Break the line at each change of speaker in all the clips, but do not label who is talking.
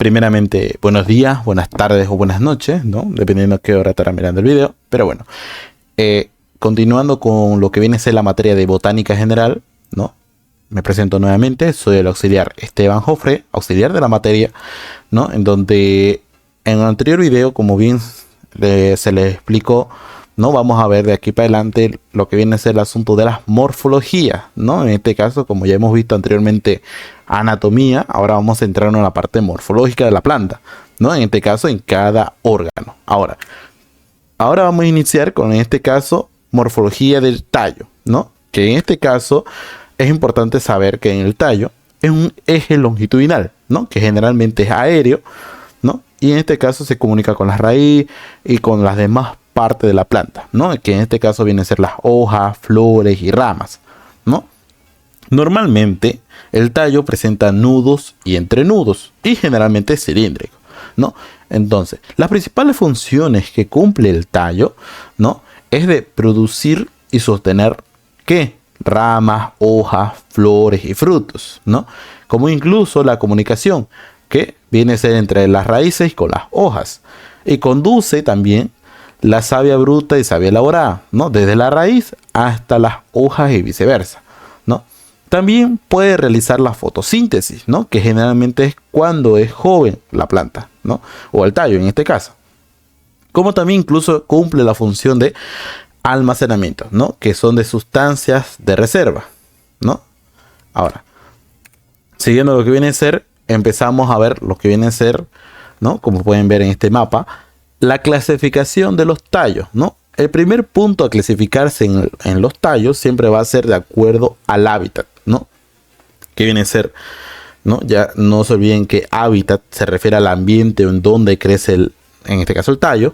Primeramente, buenos días, buenas tardes o buenas noches, ¿no? Dependiendo a qué hora estarán mirando el video. Pero bueno, continuando con lo que viene a ser la materia de botánica general, ¿no? Me presento nuevamente, soy el auxiliar Esteban Jofre, auxiliar de la materia, ¿no? En donde en el anterior video, como bien se les explicó, ¿no? Vamos a ver de aquí para adelante lo que viene a ser el asunto de las morfologías, ¿no? En este caso, como ya hemos visto anteriormente, anatomía, ahora vamos a centrarnos en la parte morfológica de la planta, ¿no? En este caso, en cada órgano. Ahora vamos a iniciar con, en este caso, morfología del tallo, ¿no? Que en este caso es importante saber que en el tallo es un eje longitudinal, ¿no? Que generalmente es aéreo, ¿no? Y en este caso se comunica con la raíz y con las demás partes de la planta, ¿no? Que en este caso vienen a ser las hojas, flores y ramas, ¿no? Normalmente el tallo presenta nudos y entrenudos y generalmente es cilíndrico, ¿no? Entonces, las principales funciones que cumple el tallo, ¿no? Es de producir y sostener ¿qué? Ramas, hojas, flores y frutos, ¿no? Como incluso la comunicación que viene a ser entre las raíces y con las hojas, y conduce también la savia bruta y savia elaborada, ¿no? Desde la raíz hasta las hojas y viceversa, ¿no? También puede realizar la fotosíntesis, ¿no? Que generalmente es cuando es joven la planta, ¿no? O el tallo en este caso. Como también incluso cumple la función de almacenamiento, ¿no? Que son de sustancias de reserva, ¿no? Ahora, siguiendo lo que viene a ser, empezamos a ver lo que viene a ser, ¿no? Como pueden ver en este mapa, la clasificación de los tallos, ¿no? El primer punto a clasificarse en los tallos siempre va a ser de acuerdo al hábitat, ¿no? Que viene a ser, ¿no? Ya no se olviden que hábitat se refiere al ambiente en donde crece en este caso el tallo.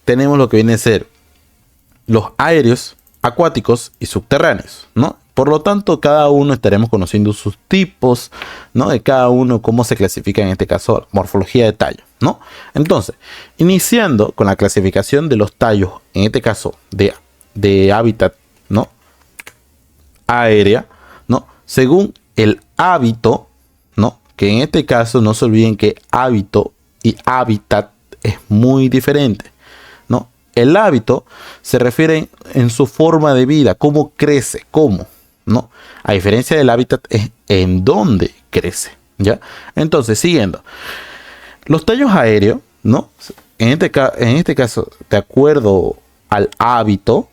Tenemos lo que viene a ser los aéreos, acuáticos y subterráneos, ¿no? Por lo tanto, cada uno estaremos conociendo sus tipos, ¿no? De cada uno, cómo se clasifica en este caso, morfología de tallo, ¿no? Entonces, iniciando con la clasificación de los tallos, en este caso de hábitat, ¿no? Aérea, ¿no? Según el hábito, ¿no? Que en este caso no se olviden que hábito y hábitat es muy diferente, ¿no? El hábito se refiere en su forma de vida, cómo crece, cómo, ¿no? A diferencia del hábitat es en dónde crece, ¿ya? Entonces, siguiendo. Los tallos aéreos, ¿no? En este caso, de acuerdo al hábito,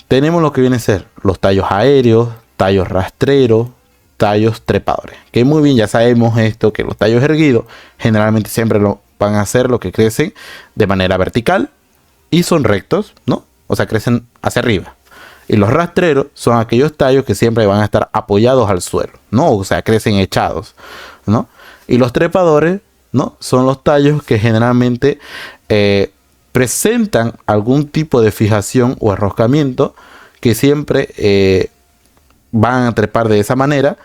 tenemos lo que viene a ser los tallos aéreos, tallos rastreros, tallos trepadores. Que muy bien, ya sabemos esto, que los tallos erguidos generalmente siempre van a ser lo que crecen de manera vertical y son rectos, ¿no? O sea, crecen hacia arriba. Y los rastreros son aquellos tallos que siempre van a estar apoyados al suelo, ¿no? O sea, crecen echados, ¿no? Y los trepadores, ¿no? Son los tallos que generalmente presentan algún tipo de fijación o enroscamiento que siempre van a trepar de esa manera,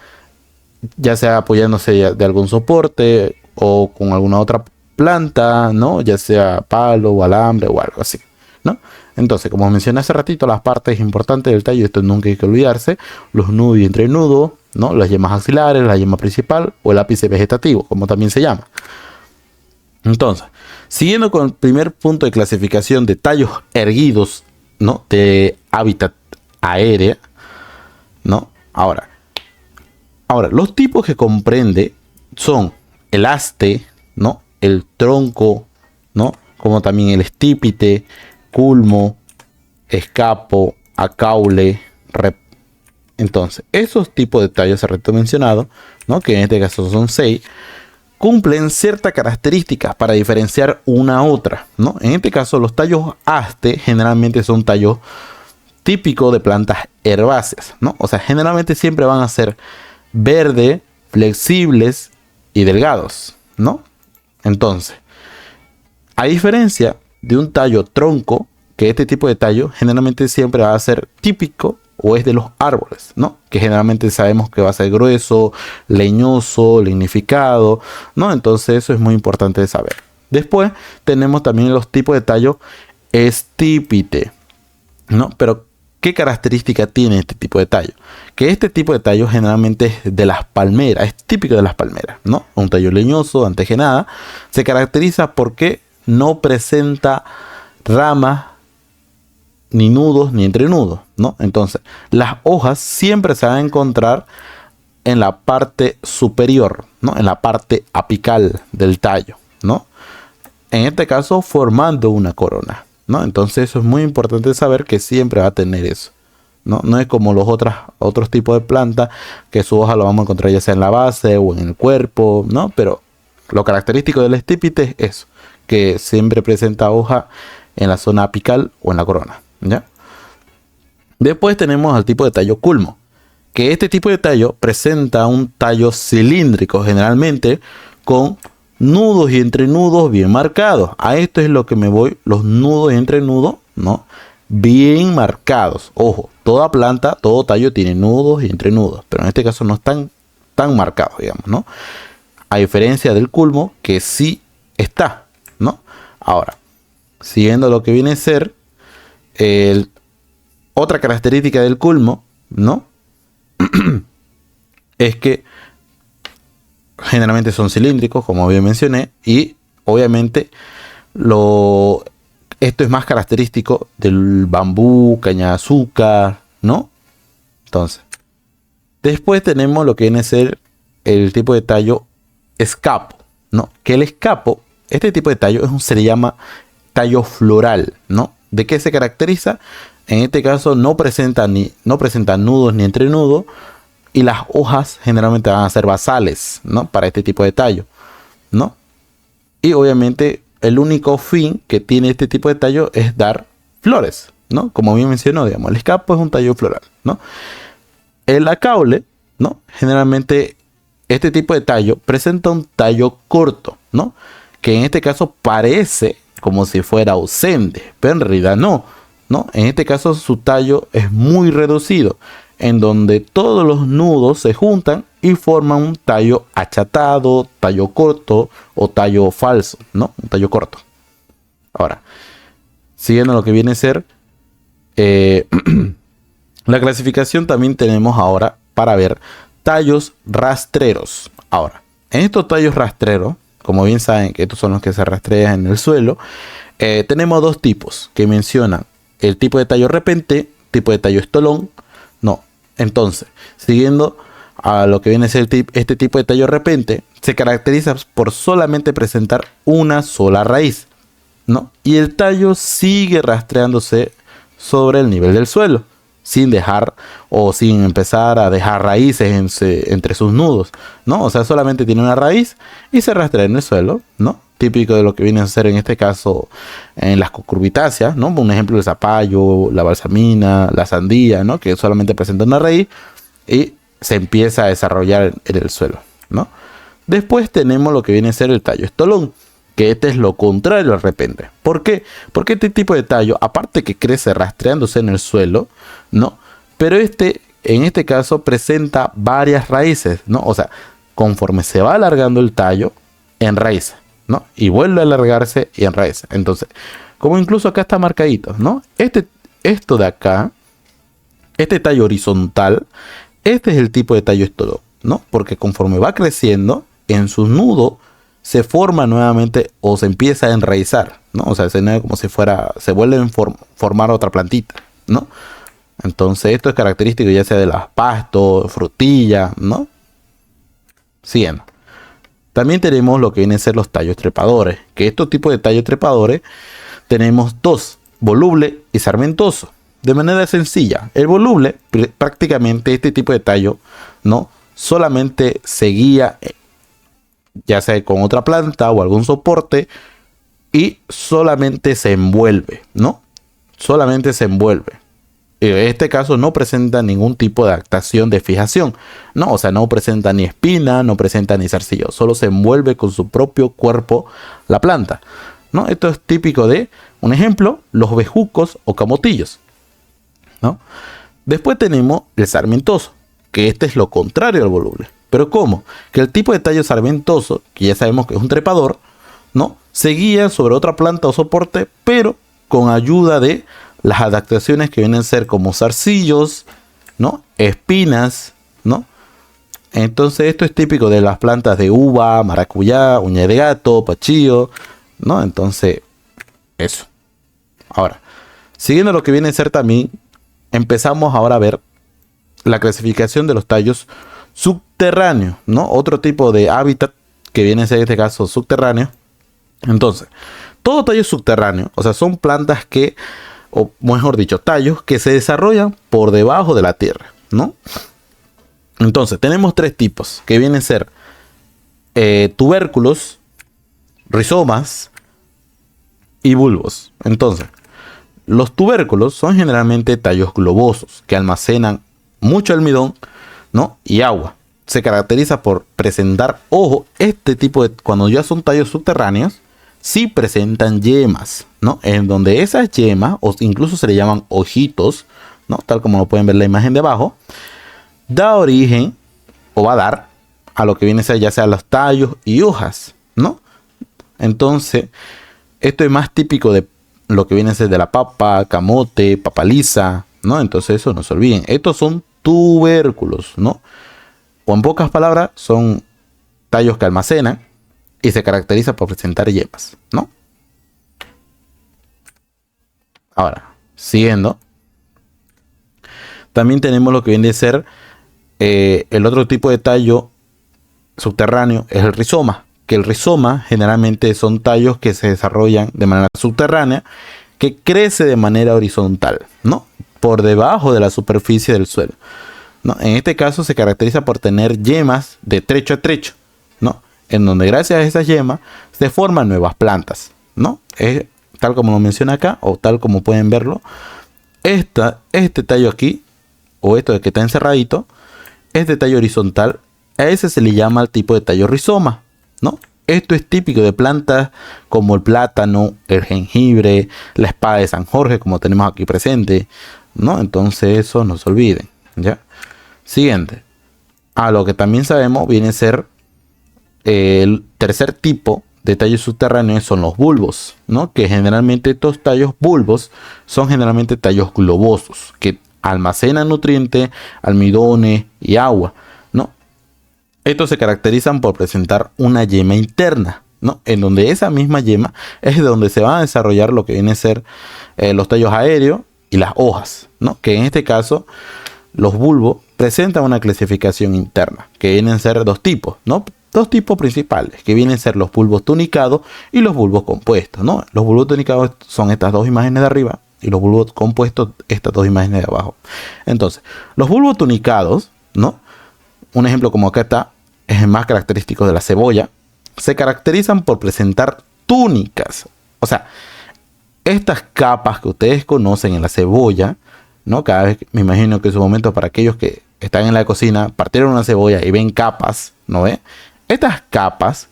ya sea apoyándose de algún soporte o con alguna otra planta, ¿no? Ya sea palo o alambre o algo así, ¿no? Entonces, como mencioné hace ratito, las partes importantes del tallo, esto nunca hay que olvidarse: los nudos y entrenudos, ¿no? Las yemas axilares, la yema principal o el ápice vegetativo, como también se llama. Entonces, siguiendo con el primer punto de clasificación de tallos erguidos, ¿no? De hábitat aérea, ¿no? Ahora, los tipos que comprende son el haste, ¿no? El tronco, ¿no? Como también el estípite, culmo, escapo, acaule, Entonces, esos tipos de tallos recto mencionados, ¿no? Que en este caso son 6, cumplen ciertas características para diferenciar una a otra, ¿no? En este caso, los tallos haste generalmente son tallos típicos de plantas herbáceas, ¿no? O sea, generalmente siempre van a ser verde, flexibles y delgados, ¿no? Entonces, a diferencia de un tallo tronco, que este tipo de tallo generalmente siempre va a ser típico o es de los árboles, ¿no? Que generalmente sabemos que va a ser grueso, leñoso, lignificado, ¿no? Entonces eso es muy importante de saber. Después tenemos también los tipos de tallo estípite, ¿no? Pero ¿Qué característica tiene este tipo de tallo? Que este tipo de tallo generalmente es de las palmeras, es típico de las palmeras, ¿no? Un tallo leñoso, antegenada, se caracteriza porque no presenta ramas, ni nudos, ni entrenudos, ¿no? Entonces, las hojas siempre se van a encontrar en la parte superior, ¿no? En la parte apical del tallo, ¿no? En este caso, formando una corona, ¿no? Entonces eso es muy importante saber que siempre va a tener eso, ¿no? No es como los otros tipos de plantas que su hoja lo vamos a encontrar ya sea en la base o en el cuerpo, ¿no? Pero lo característico del estípite es eso, que siempre presenta hoja en la zona apical o en la corona, ¿ya? Después tenemos al tipo de tallo culmo, que este tipo de tallo presenta un tallo cilíndrico generalmente con nudos y entrenudos bien marcados. A esto es lo que me voy, los nudos y entrenudos, ¿no? Bien marcados. Ojo, toda planta, todo tallo tiene nudos y entrenudos, pero en este caso no están tan marcados, digamos, ¿no? A diferencia del culmo, que sí está, ¿no? Ahora, siguiendo lo que viene a ser otra característica del culmo, ¿no? Es que generalmente son cilíndricos, como bien mencioné, y obviamente esto es más característico del bambú, caña de azúcar, ¿no? Entonces, después tenemos lo que viene a ser el tipo de tallo escapo, ¿no? Que el escapo, este tipo de tallo se le llama tallo floral, ¿no? ¿De qué se caracteriza? En este caso no presenta nudos ni entrenudos, y las hojas generalmente van a ser basales, ¿no? Para este tipo de tallo, ¿no? Y obviamente el único fin que tiene este tipo de tallo es dar flores, ¿no? Como bien mencionó, digamos, el escapo es un tallo floral, ¿no? El acaule, ¿no? Generalmente este tipo de tallo presenta un tallo corto, ¿no? Que en este caso parece como si fuera ausente, pero en realidad no, ¿no? En este caso su tallo es muy reducido, en donde todos los nudos se juntan y forman un tallo achatado, tallo corto o tallo falso, ¿no? Un tallo corto. Ahora, siguiendo lo que viene a ser la clasificación, también tenemos ahora para ver tallos rastreros. Ahora, en estos tallos rastreros, como bien saben que estos son los que se rastrean en el suelo, tenemos dos tipos que mencionan el tipo de tallo repente, tipo de tallo estolón, no. Entonces, siguiendo a lo que viene a ser este tipo de tallo repente, se caracteriza por solamente presentar una sola raíz, ¿no? Y el tallo sigue rastreándose sobre el nivel del suelo, sin dejar o sin empezar a dejar raíces entre sus nudos, ¿no? O sea, solamente tiene una raíz y se rastrea en el suelo, ¿no? Típico de lo que viene a ser en este caso en las cucurbitáceas, ¿no? Un ejemplo, el zapallo, la balsamina, la sandía, ¿no? Que solamente presenta una raíz y se empieza a desarrollar en el suelo, ¿no? Después tenemos lo que viene a ser el tallo estolón, que este es lo contrario al repente. ¿Por qué? Porque este tipo de tallo, aparte que crece rastreándose en el suelo, ¿no? Pero en este caso presenta varias raíces, ¿no? O sea, conforme se va alargando el tallo, enraiza, ¿no? Y vuelve a alargarse y enraiza. Entonces, como incluso acá está marcadito, ¿no? Esto de acá, este tallo horizontal, este es el tipo de tallo estolón, ¿no? Porque conforme va creciendo, en sus nudos se forma nuevamente o se empieza a enraizar, ¿no? O sea, como si se vuelve a formar otra plantita, ¿no? Entonces esto es característico ya sea de las pastos, frutillas, ¿no? Siguiendo. También tenemos lo que vienen a ser los tallos trepadores, que estos tipos de tallos trepadores tenemos dos, voluble y sarmentoso. De manera sencilla, el voluble, prácticamente este tipo de tallo, ¿no? Solamente se guía ya sea con otra planta o algún soporte y solamente se envuelve, ¿no? Solamente se envuelve. En este caso no presenta ningún tipo de adaptación de fijación, ¿no? O sea, no presenta ni espina, no presenta ni zarcillo, solo se envuelve con su propio cuerpo la planta, ¿no? Esto es típico de, un ejemplo, los bejucos o camotillos, ¿no? Después tenemos el sarmientoso, que este es lo contrario al voluble. ¿Pero cómo? Que el tipo de tallo sarmientoso, que ya sabemos que es un trepador, ¿no? Se guía sobre otra planta o soporte, pero con ayuda de las adaptaciones que vienen a ser como zarcillos, ¿no? Espinas, ¿no? Entonces esto es típico de las plantas de uva, maracuyá, uña de gato, pachío, ¿no? Entonces, eso. Ahora, siguiendo lo que viene a ser también, empezamos ahora a ver la clasificación de los tallos subterráneos, ¿no? Otro tipo de hábitat que viene a ser en este caso subterráneo. Entonces, todo tallo subterráneo, o sea, son plantas que, o mejor dicho, tallos que se desarrollan por debajo de la tierra, ¿no? Entonces, tenemos tres tipos, que vienen a ser tubérculos, rizomas y bulbos. Entonces, los tubérculos son generalmente tallos globosos que almacenan mucho almidón, ¿no? Y agua. Se caracteriza por presentar, ojo, este tipo de, cuando ya son tallos subterráneos, sí presentan yemas, ¿no? En donde esas yemas, o incluso se le llaman ojitos, ¿no? Tal como lo pueden ver en la imagen de abajo, da origen, o va a dar, a lo que viene a ser ya sea los tallos y hojas, ¿no? Entonces, esto es más típico de lo que viene a ser de la papa, camote, papa lisa, ¿no? Entonces eso no se olviden. Estos son tubérculos, ¿no? O en pocas palabras, son tallos que almacenan y se caracteriza por presentar yemas, ¿no? Ahora, siguiendo, también tenemos lo que viene a ser el otro tipo de tallo subterráneo, es el rizoma. Que el rizoma generalmente son tallos que se desarrollan de manera subterránea, que crece de manera horizontal, ¿no? Por debajo de la superficie del suelo, ¿no? En este caso se caracteriza por tener yemas de trecho a trecho, ¿no? En donde gracias a esas yemas se forman nuevas plantas, ¿no? Es tal como lo menciona acá, o tal como pueden verlo. Este tallo aquí, o esto de que está encerradito, este tallo horizontal, a ese se le llama el tipo de tallo rizoma, ¿no? Esto es típico de plantas como el plátano, el jengibre, la espada de San Jorge, como tenemos aquí presente, ¿no? Entonces eso no se olviden, ¿ya? Siguiente. A lo que también sabemos viene a ser el tercer tipo de tallos subterráneos, son los bulbos, ¿no? Que generalmente estos tallos bulbos son generalmente tallos globosos, que almacenan nutrientes, almidones y agua, ¿no? Estos se caracterizan por presentar una yema interna, ¿no? En donde esa misma yema es de donde se van a desarrollar lo que viene a ser los tallos aéreos y las hojas, ¿no? Que en este caso los bulbos presentan una clasificación interna, que vienen a ser dos tipos, ¿no? Dos tipos principales, que vienen a ser los bulbos tunicados y los bulbos compuestos, ¿no? Los bulbos tunicados son estas dos imágenes de arriba y los bulbos compuestos estas dos imágenes de abajo. Entonces, los bulbos tunicados, ¿no? Un ejemplo como acá está, es el más característico de la cebolla. Se caracterizan por presentar túnicas. O sea, estas capas que ustedes conocen en la cebolla, ¿no? Cada vez, me imagino que en su momento para aquellos que están en la cocina, partieron una cebolla y ven capas, ¿no ve? Estas capas,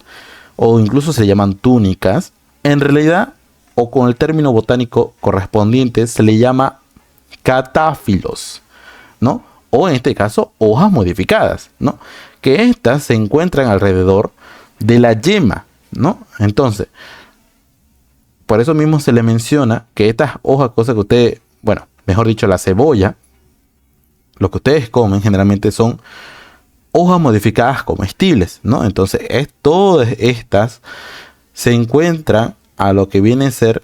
o incluso se llaman túnicas, en realidad, o con el término botánico correspondiente, se le llama catáfilos, ¿no? O en este caso, hojas modificadas, ¿no? Que estas se encuentran alrededor de la yema, ¿no? Entonces, por eso mismo se le menciona que estas hojas, cosas que ustedes, bueno, mejor dicho, la cebolla, lo que ustedes comen generalmente son hojas modificadas comestibles, ¿no? Entonces, todas estas se encuentran a lo que viene a ser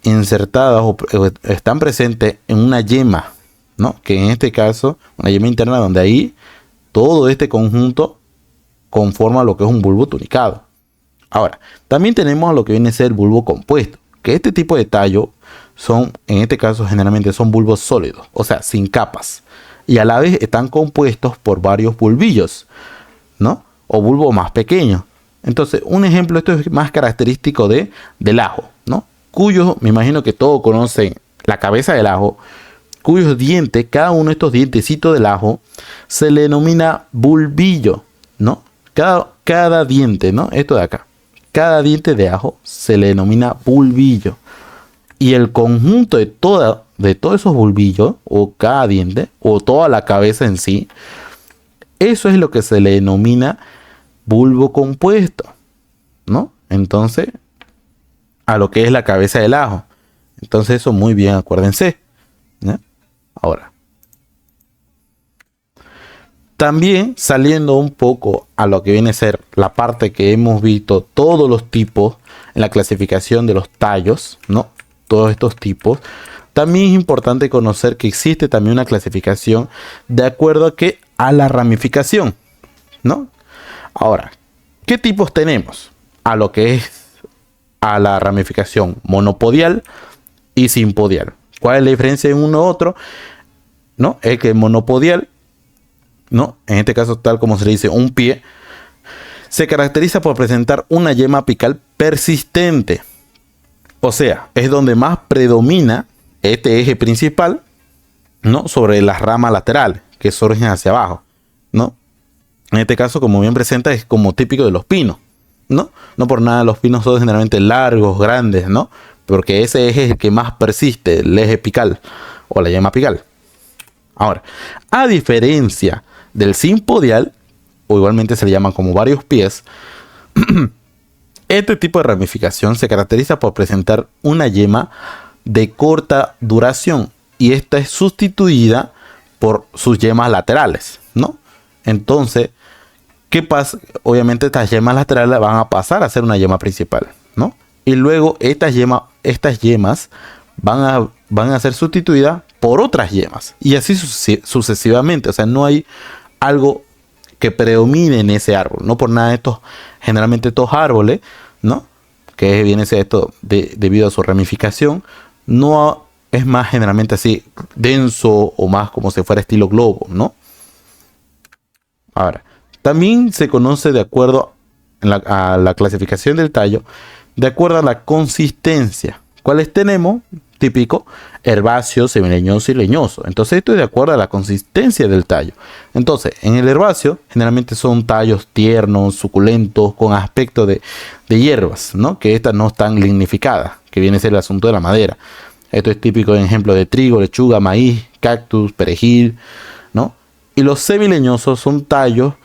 insertadas o están presentes en una yema, ¿no? Que en este caso, una yema interna donde ahí todo este conjunto conforma lo que es un bulbo tunicado. Ahora, también tenemos lo que viene a ser el bulbo compuesto, que este tipo de tallo son, en este caso generalmente son bulbos sólidos, o sea, sin capas, y a la vez están compuestos por varios bulbillos, ¿no? O bulbos más pequeños. Entonces, un ejemplo, esto es más característico del ajo, ¿no? Cuyo, me imagino que todos conocen la cabeza del ajo, cuyos dientes, cada uno de estos dientecitos del ajo, se le denomina bulbillo, ¿no? Cada diente, ¿no? Esto de acá. Cada diente de ajo se le denomina bulbillo. Y el conjunto de todos esos bulbillos, o cada diente, o toda la cabeza en sí, eso es lo que se le denomina bulbo compuesto, ¿no? Entonces, a lo que es la cabeza del ajo. Entonces, eso muy bien, acuérdense. ¿Ya? Ahora, también saliendo un poco a lo que viene a ser la parte que hemos visto todos los tipos en la clasificación de los tallos, ¿no? Todos estos tipos. También es importante conocer que existe también una clasificación de acuerdo a la ramificación, ¿no? Ahora, ¿qué tipos tenemos? A lo que es a la ramificación monopodial y simpodial. ¿Cuál es la diferencia en uno u otro? ¿No? Es que monopodial, ¿no? En este caso, tal como se le dice, un pie, se caracteriza por presentar una yema apical persistente. O sea, es donde más predomina este eje principal, ¿no? Sobre las ramas laterales que surgen hacia abajo, ¿no? En este caso, como bien presenta, es como típico de los pinos, ¿no? No por nada los pinos son generalmente largos, grandes, ¿no? Porque ese eje es el que más persiste, el eje apical o la yema apical. Ahora, a diferencia del simpodial, o igualmente se le llaman como varios pies, este tipo de ramificación se caracteriza por presentar una yema de corta duración y esta es sustituida por sus yemas laterales, ¿no? Entonces, ¿qué pasa? Obviamente estas yemas laterales van a pasar a ser una yema principal, ¿no? Y luego estas yemas van a ser sustituidas por otras yemas y así sucesivamente. O sea, no hay algo que predomine en ese árbol. No por nada generalmente estos árboles, ¿no? Que viene a ser esto debido a su ramificación, no es más generalmente así denso o más como si fuera estilo globo, ¿no? Ahora, también se conoce de acuerdo a la clasificación del tallo, de acuerdo a la consistencia. ¿Cuáles tenemos? Típico, herbáceo, semileñoso y leñoso. Entonces esto es de acuerdo a la consistencia del tallo. Entonces, en el herbáceo generalmente son tallos tiernos, suculentos, con aspecto de hierbas, ¿no? Que estas no están lignificadas, que viene a ser el asunto de la madera. Esto es típico de ejemplo de trigo, lechuga, maíz, cactus, perejil, ¿no? Y los semileñosos son tallos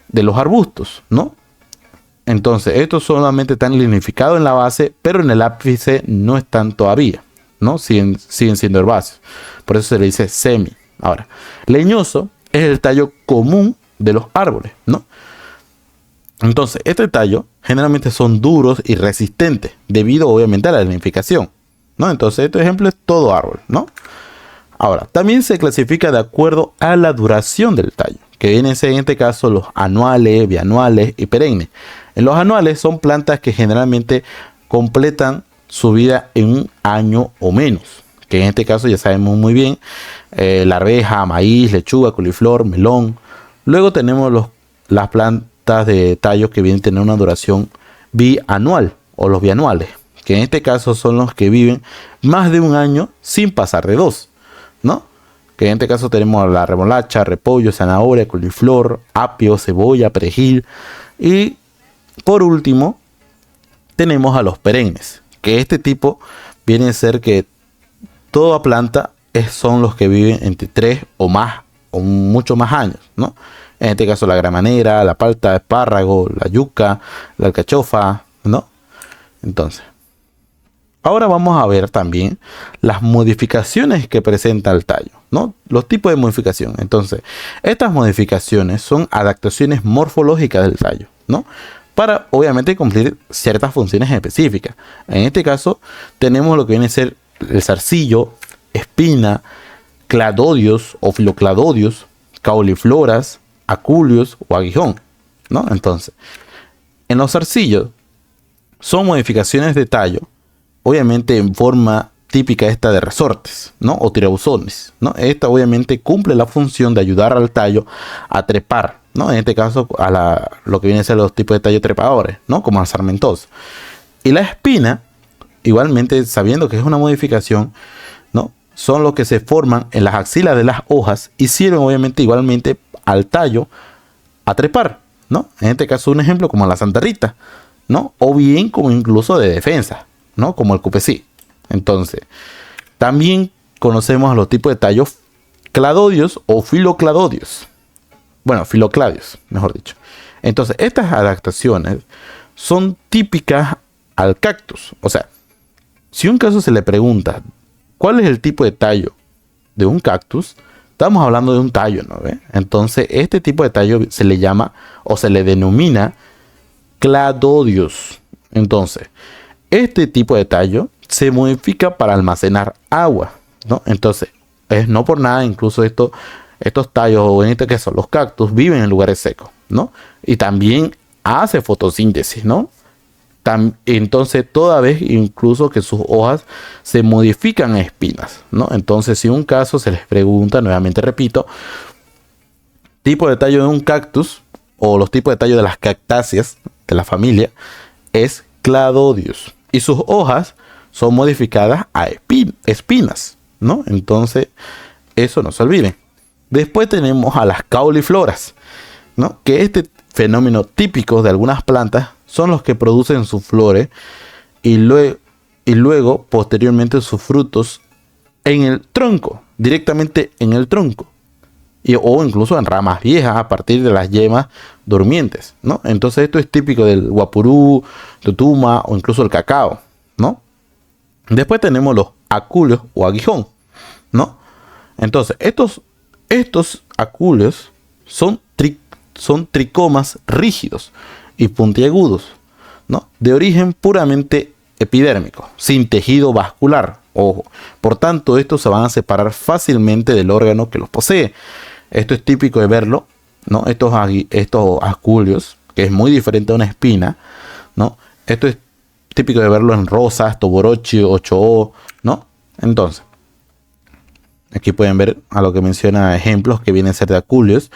de los arbustos, ¿no? Entonces, estos solamente están lignificados en la base, pero en el ápice no están todavía, ¿no? Siguen siendo herbáceos. Por eso se le dice semi. Ahora, leñoso es el tallo común de los árboles, ¿no? Entonces, este tallo generalmente son duros y resistentes, debido obviamente a la lignificación, ¿no? Entonces, este ejemplo es todo árbol, ¿no? Ahora, también se clasifica de acuerdo a la duración del tallo, que vienen a ser en este caso los anuales, bianuales y perennes. En los anuales son plantas que generalmente completan su vida en un año o menos, que en este caso ya sabemos muy bien, la arveja, maíz, lechuga, coliflor, melón. Luego tenemos las plantas de tallos que vienen a tener una duración bianual o los bianuales, que en este caso son los que viven más de un año sin pasar de 2, ¿no? Que en este caso tenemos la remolacha, repollo, zanahoria, coliflor, apio, cebolla, perejil. Y por último tenemos a los perennes, que este tipo viene a ser que toda planta son los que viven entre 3 o más o mucho más años, ¿no? En este caso la gramanera, la palta, el espárrago, la yuca, la alcachofa, ¿no? Entonces, ahora vamos a ver también las modificaciones que presenta el tallo, ¿no? Los tipos de modificación. Entonces, estas modificaciones son adaptaciones morfológicas del tallo, ¿no? Para obviamente cumplir ciertas funciones específicas. En este caso, tenemos lo que viene a ser el zarcillo, espina, cladodios o filocladodios, caulifloras, aculios o aguijón, ¿no? Entonces, en los zarcillos son modificaciones de tallo, obviamente en forma típica esta de resortes, ¿no? O tirabuzones, ¿no? Esta obviamente cumple la función de ayudar al tallo a trepar, ¿no? En este caso a lo que viene a ser los tipos de tallo trepadores, ¿no? Como el sarmentoso. Y la espina, igualmente sabiendo que es una modificación, ¿no? Son los que se forman en las axilas de las hojas y sirven obviamente igualmente al tallo a trepar, ¿no? En este caso un ejemplo como la Santa Rita, ¿no? O bien como incluso de defensa, ¿no? Como el cupecí. Entonces, también conocemos a los tipos de tallos cladodios o filocladodios. Bueno, filocladios, mejor dicho. Entonces, estas adaptaciones son típicas al cactus. O sea, si un caso se le pregunta cuál es el tipo de tallo de un cactus, estamos hablando de un tallo, ¿no ve? Entonces, este tipo de tallo se le llama o se le denomina cladodios. Entonces, este tipo de tallo se modifica para almacenar agua, ¿no? Entonces, es no por nada, incluso estos tallos, o en este caso los cactus, viven en lugares secos, ¿no? Y también hace fotosíntesis, ¿no? Entonces, toda vez incluso que sus hojas se modifican a espinas, ¿no? Entonces, si un caso se les pregunta, nuevamente repito, tipo de tallo de un cactus o los tipos de tallo de las cactáceas de la familia es cladodios y sus hojas son modificadas a espinas, ¿no? Entonces, eso no se olviden. Después tenemos a las caulifloras, ¿no? Que este fenómeno típico de algunas plantas son los que producen sus flores y luego posteriormente sus frutos en el tronco, directamente en el tronco. O incluso en ramas viejas a partir de las yemas durmientes, ¿no? Entonces esto es típico del guapurú, tutuma o incluso el cacao, ¿no? Después tenemos los aculeos o aguijón, ¿no? Entonces estos aculeos son tricomas rígidos y puntiagudos, ¿no? De origen puramente epidérmico, sin tejido vascular, ojo. Por tanto, estos se van a separar fácilmente del órgano que los posee. Esto es típico de verlo, ¿no? Estos aculeos, que es muy diferente a una espina, ¿no? Esto es típico de verlo en rosas, toborochi, 8O, ¿no? Entonces, aquí pueden ver a lo que menciona ejemplos que vienen a ser de aculeos,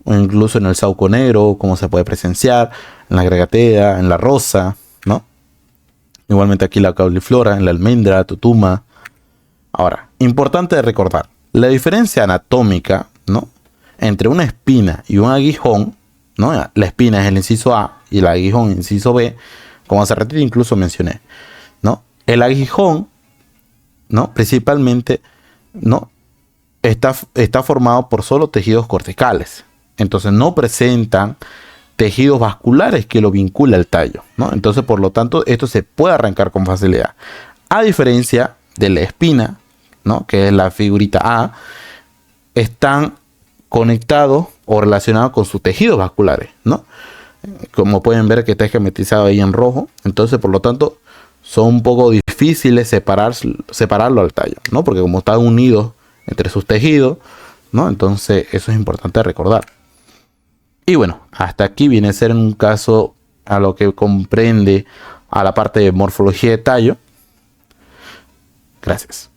o incluso en el sauco negro, como se puede presenciar, en la gregatea, en la rosa, ¿no? Igualmente aquí la cauliflora, en la almendra, tutuma. Ahora, importante de recordar, la diferencia anatómica, ¿no? Entre una espina y un aguijón, ¿no? La espina es el inciso A y el aguijón el inciso B, como hace ratito incluso mencioné, ¿no? El aguijón, ¿no? Principalmente, ¿no? Está formado por solo tejidos corticales. Entonces no presentan tejidos vasculares que lo vincula al tallo, ¿no? Entonces, por lo tanto, esto se puede arrancar con facilidad. A diferencia de la espina, ¿no? Que es la figurita A, están conectados o relacionados con sus tejidos vasculares, ¿no? Como pueden ver que está esquematizado ahí en rojo. Entonces, por lo tanto, son un poco difíciles separarlo al tallo, ¿no? Porque como están unidos entre sus tejidos, ¿no? Entonces, eso es importante recordar. Y bueno, hasta aquí viene a ser un caso a lo que comprende a la parte de morfología de tallo. Gracias.